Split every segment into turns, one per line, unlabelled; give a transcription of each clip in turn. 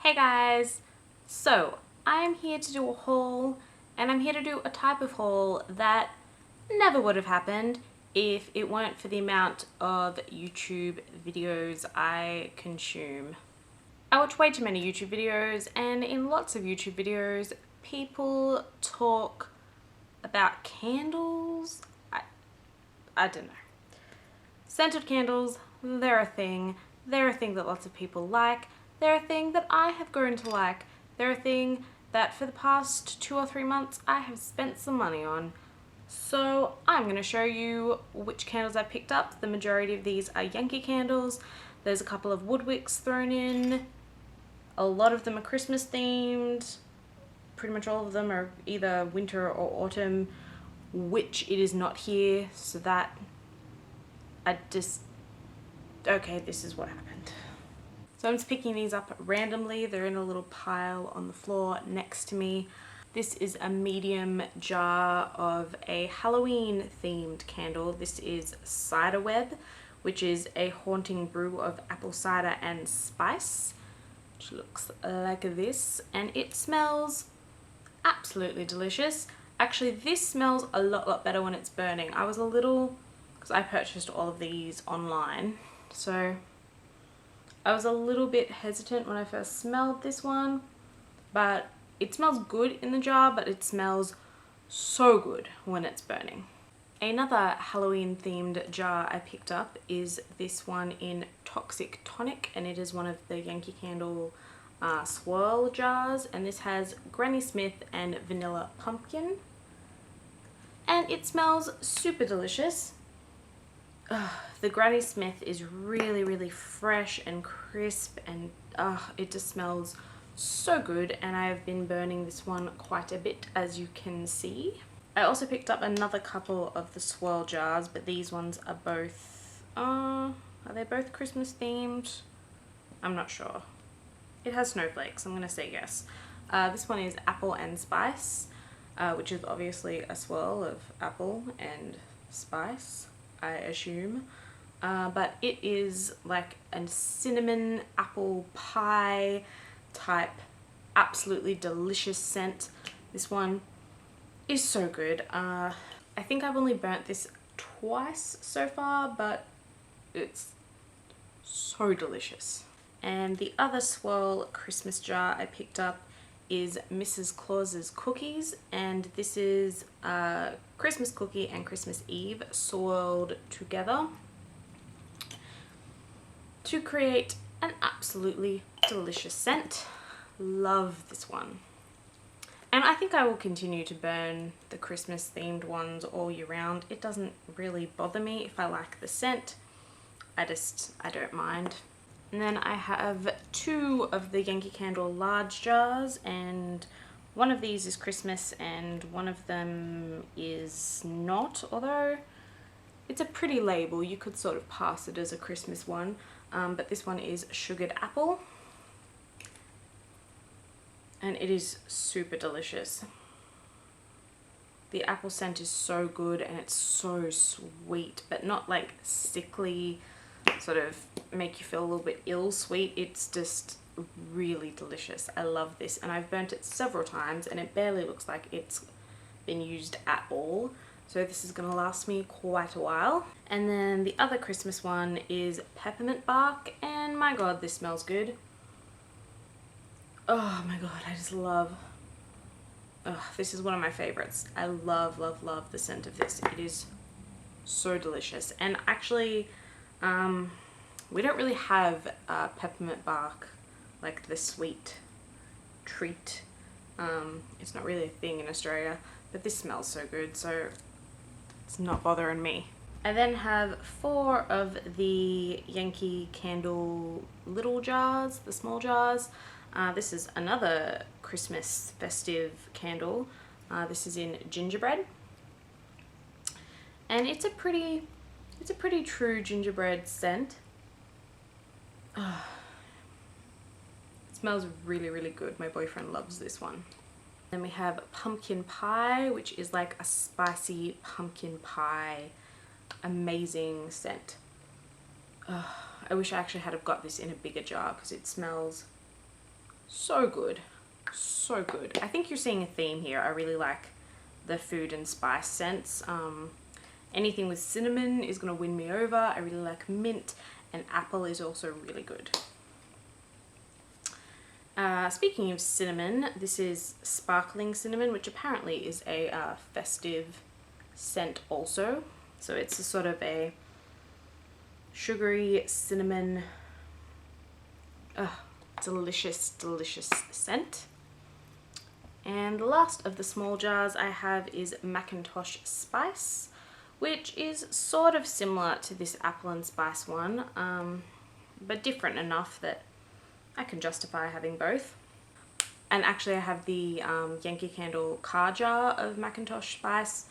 Hey guys! So, I'm here to do a haul, and I'm here to do a type of haul that never would have happened if it weren't for the amount of YouTube videos I consume. I watch way too many YouTube videos, and in lots of YouTube videos, people talk about candles. I don't know. Scented candles, they're a thing. They're a thing that lots of people like. They're a thing that I have grown to like. They're a thing that for the past 2 or 3 months I have spent some money on. So I'm going to show you which candles I picked up. The majority of these are Yankee candles. There's a couple of wood wicks thrown in. A lot of them are Christmas themed. Pretty much all of them are either winter or autumn, which it is not here, so that okay, this is what happened. So I'm just picking these up randomly. They're in a little pile on the floor next to me. This is a medium jar of a Halloween themed candle. This is Ciderweb, which is a haunting brew of apple cider and spice, which looks like this, and it smells absolutely delicious. Actually, this smells a lot better when it's burning. I was a little, because I purchased all of these online, so I was a little bit hesitant when I first smelled this one, but it smells good in the jar, but it smells so good when it's burning. Another Halloween themed jar I picked up is this one in Toxic Tonic, and it is one of the Yankee Candle swirl jars, and this has Granny Smith and vanilla pumpkin, and it smells super delicious. The Granny Smith is really fresh and crisp, and it just smells so good, and I've been burning this one quite a bit, as you can see. I also picked up another couple of the swirl jars, but these ones are both, are they both Christmas themed? I'm not sure. It has snowflakes, I'm gonna say yes. This one is apple and spice, which is obviously a swirl of apple and spice, I assume. But it is like a cinnamon apple pie type, absolutely delicious scent. This one is so good. I think I've only burnt this twice so far, but it's so delicious. And the other swirl Christmas jar I picked up is Mrs. Claus's cookies, and this is Christmas cookie and Christmas Eve swirled together to create an absolutely delicious scent. Love this one. And I think I will continue to burn the Christmas themed ones all year round. It doesn't really bother me if I like the scent. I don't mind. And then I have 2 of the Yankee Candle large jars, and one of these is Christmas and one of them is not, although it's a pretty label. You could sort of pass it as a Christmas one, but this one is Sugared Apple, and it is super delicious. The apple scent is so good, and it's so sweet, but not like sickly, sort of make you feel a little bit ill sweet. It's just really delicious. I love this, and I've burnt it several times and it barely looks like it's been used at all, so this is gonna last me quite a while. And then the other Christmas one is peppermint bark, and my god, this smells good. Oh my god, I just love, this is one of my favorites. I love the scent of this. It is so delicious. And actually, we don't really have peppermint bark, like the sweet treat. It's not really a thing in Australia, but this smells so good, so it's not bothering me. I then have 4 of the Yankee Candle little jars, the small jars. This is another Christmas festive candle. This is in gingerbread, and it's a pretty true gingerbread scent. It smells really good. My boyfriend loves this one. Then we have pumpkin pie, which is like a spicy pumpkin pie, amazing scent. I wish I actually had got this in a bigger jar because it smells so good. So good. I think you're seeing a theme here. I really like the food and spice scents. Anything with cinnamon is going to win me over. I really like mint, and apple is also really good. Speaking of cinnamon, this is sparkling cinnamon, which apparently is a festive scent also. So it's a sort of a sugary cinnamon, delicious, delicious scent. And the last of the small jars I have is Macintosh Spice, which is sort of similar to this apple and spice one, but different enough that I can justify having both. And actually I have the Yankee Candle car jar of Macintosh Spice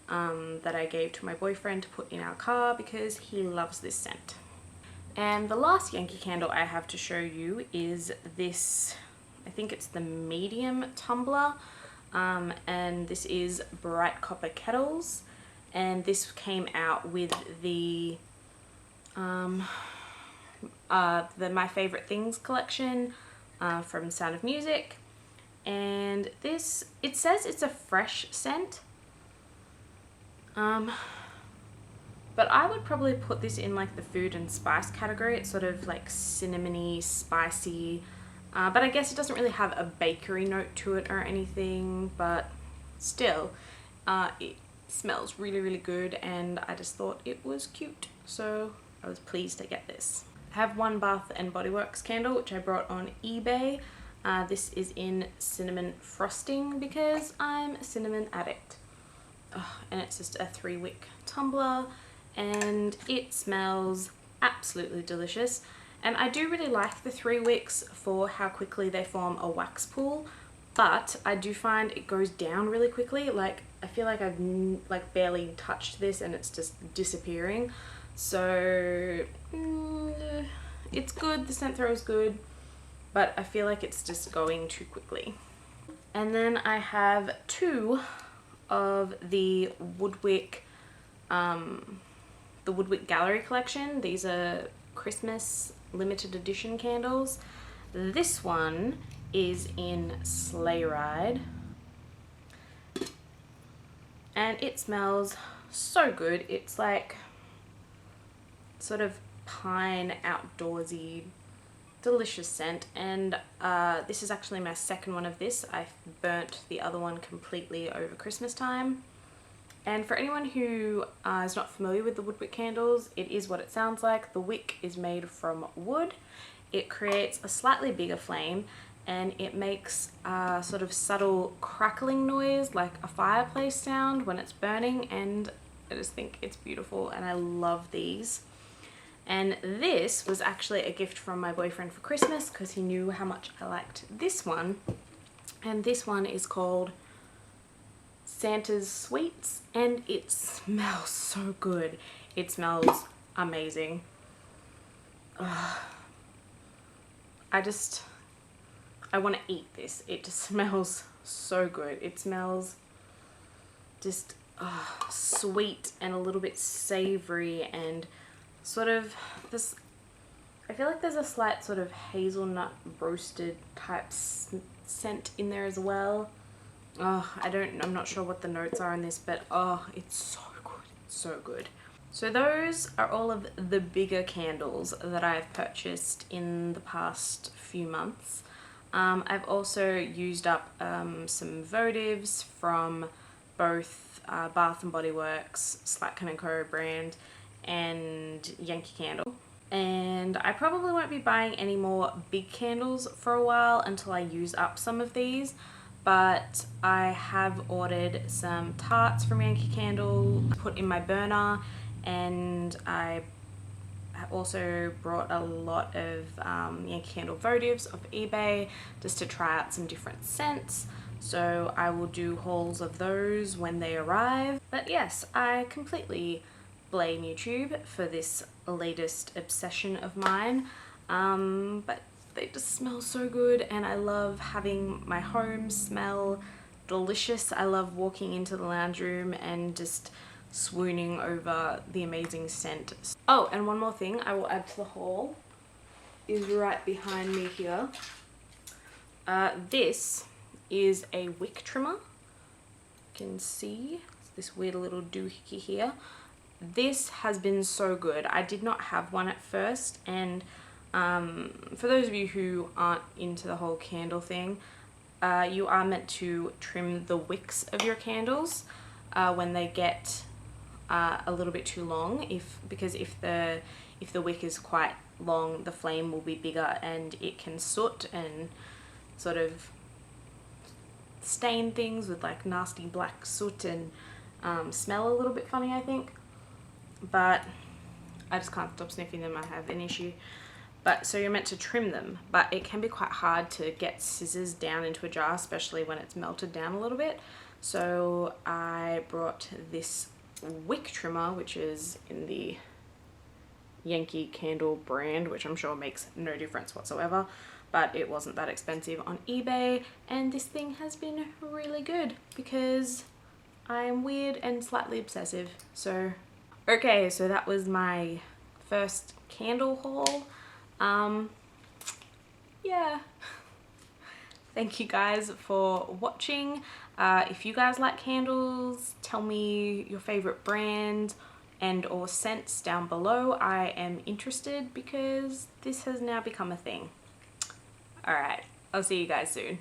that I gave to my boyfriend to put in our car because he loves this scent. And the last Yankee Candle I have to show you is this, I think it's the medium tumbler, and this is Bright Copper Kettles, and this came out with the My Favorite Things collection from Sound of Music. And this, it says it's a fresh scent, but I would probably put this in like the food and spice category. It's sort of like cinnamony, spicy, but I guess it doesn't really have a bakery note to it or anything, but still it smells really, really good, and I just thought it was cute, so I was pleased to get this. I have one Bath and Body Works candle which I brought on eBay. This is in cinnamon frosting because I'm a cinnamon addict. And it's just a 3-wick tumbler, and it smells absolutely delicious. And I do really like the 3 wicks for how quickly they form a wax pool, but I do find it goes down really quickly. Like, I feel like I've like barely touched this and it's just disappearing. So it's good, the scent throw is good, but I feel like it's just going too quickly. And then I have 2 of the Woodwick Gallery collection. These are Christmas limited edition candles. This one is in Sleigh Ride, and it smells so good. It's like sort of pine, outdoorsy, delicious scent. And this is actually my second one of this. I burnt the other one completely over Christmas time. And for anyone who is not familiar with the Woodwick candles, it is what it sounds like. The wick is made from wood. It creates a slightly bigger flame, and it makes a sort of subtle crackling noise, like a fireplace sound when it's burning, and I just think it's beautiful, and I love these. And this was actually a gift from my boyfriend for Christmas because he knew how much I liked this one. And this one is called Santa's Sweets, and it smells so good. It smells amazing. I want to eat this. It just smells so good. It smells just sweet and a little bit savory, and sort of this, I feel like there's a slight sort of hazelnut roasted type scent in there as well. I'm not sure what the notes are in this, but it's so good. It's so good. So those are all of the bigger candles that I've purchased in the past few months. I've also used up some votives from both Bath and Body Works, Slatkin & Co brand, and Yankee Candle. And I probably won't be buying any more big candles for a while until I use up some of these. But I have ordered some tarts from Yankee Candle to put in my burner, and I also brought a lot of Yankee Candle votives off eBay just to try out some different scents. So I will do hauls of those when they arrive. But yes, I completely blame YouTube for this latest obsession of mine. But they just smell so good, and I love having my home smell delicious. I love walking into the lounge room and just swooning over the amazing scent. Oh, and one more thing I will add to the haul is right behind me here. This is a wick trimmer. You can see this weird little doohickey here. This has been so good. I did not have one at first, and for those of you who aren't into the whole candle thing, you are meant to trim the wicks of your candles when they get a little bit too long, because if the wick is quite long, the flame will be bigger and it can soot and sort of stain things with like nasty black soot and smell a little bit funny, I think. But I just can't stop sniffing them. I have an issue. But so you're meant to trim them, but it can be quite hard to get scissors down into a jar, especially when it's melted down a little bit. So I brought this wick trimmer, which is in the Yankee candle brand, which I'm sure makes no difference whatsoever, but it wasn't that expensive on eBay, and this thing has been really good because I'm weird and slightly obsessive. So okay, so that was my first candle haul. Yeah. Thank you guys for watching. If you guys like candles, tell me your favorite brand and or scents down below. I am interested because this has now become a thing. Alright, I'll see you guys soon.